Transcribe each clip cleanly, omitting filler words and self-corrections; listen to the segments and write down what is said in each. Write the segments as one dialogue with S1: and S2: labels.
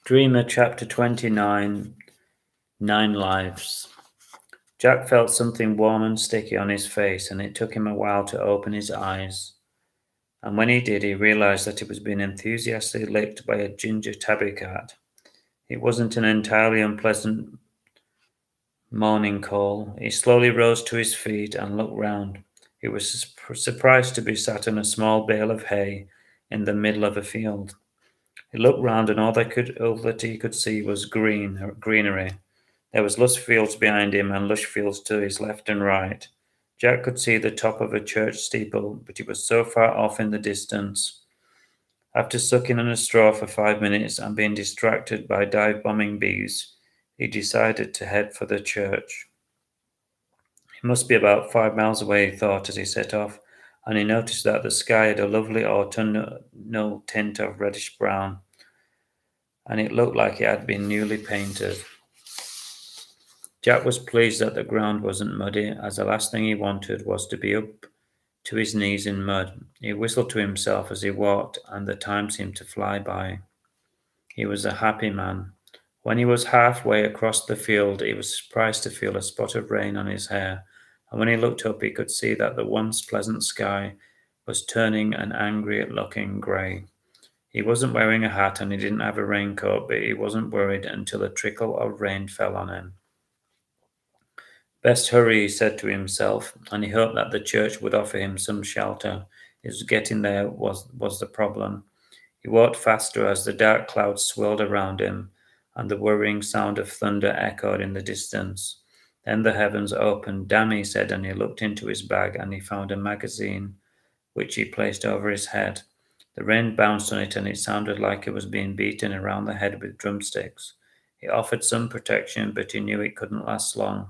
S1: Dreamer chapter 29 Nine Lives. Jack felt something warm and sticky on his face, and it took him a while to open his eyes. And when he did, he realized that he was being enthusiastically licked by a ginger tabby cat. It wasn't an entirely unpleasant morning call. He slowly rose to his feet and looked round. He was surprised to be sat on a small bale of hay in the middle of a field. He looked round, and all that he could see was greenery. There was lush fields behind him and lush fields to his left and right. Jack could see the top of a church steeple, but it was so far off in the distance. After sucking on a straw for 5 minutes and being distracted by dive-bombing bees, he decided to head for the church. It must be about 5 miles away, he thought as he set off, and he noticed that the sky had a lovely autumnal tint of reddish-brown, and it looked like it had been newly painted. Jack was pleased that the ground wasn't muddy, as the last thing he wanted was to be up to his knees in mud. He whistled to himself as he walked, and the time seemed to fly by. He was a happy man. When he was halfway across the field, he was surprised to feel a spot of rain on his hair, and when he looked up, he could see that the once pleasant sky was turning an angry-looking grey. He wasn't wearing a hat and he didn't have a raincoat, but he wasn't worried until a trickle of rain fell on him. Best hurry, he said to himself, and he hoped that the church would offer him some shelter. His getting there was the problem. He walked faster as the dark clouds swirled around him, and the whirring sound of thunder echoed in the distance. Then the heavens opened. Damn, he said, and he looked into his bag, and he found a magazine, which he placed over his head. The rain bounced on it, and it sounded like it was being beaten around the head with drumsticks. It offered some protection, but he knew it couldn't last long.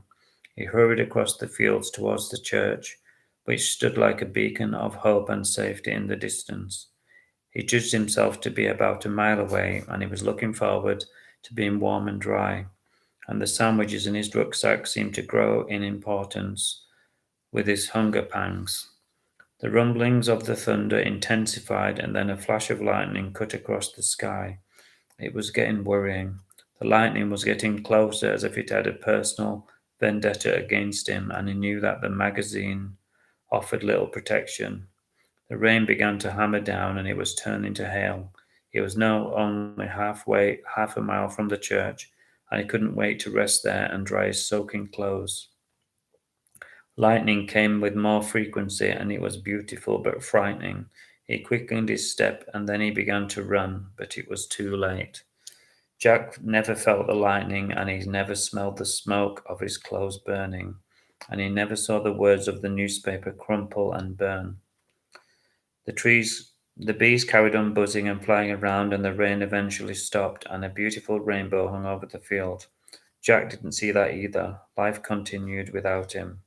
S1: He hurried across the fields towards the church, which stood like a beacon of hope and safety in the distance. He judged himself to be about a mile away, and he was looking forward to being warm and dry, and the sandwiches in his rucksack seemed to grow in importance with his hunger pangs. The rumblings of the thunder intensified, and then a flash of lightning cut across the sky. It was getting worrying. The lightning was getting closer, as if it had a personal vendetta against him, and he knew that the magazine offered little protection. The rain began to hammer down, and it was turning to hail. He was now only half a mile from the church, and he couldn't wait to rest there and dry his soaking clothes. Lightning came with more frequency, and it was beautiful but frightening. He quickened his step, and then he began to run, but it was too late. Jack never felt the lightning, and he never smelled the smoke of his clothes burning, and he never saw the words of the newspaper crumple and burn. The bees carried on buzzing and flying around, and the rain eventually stopped, and a beautiful rainbow hung over the field. Jack didn't see that either. Life continued without him.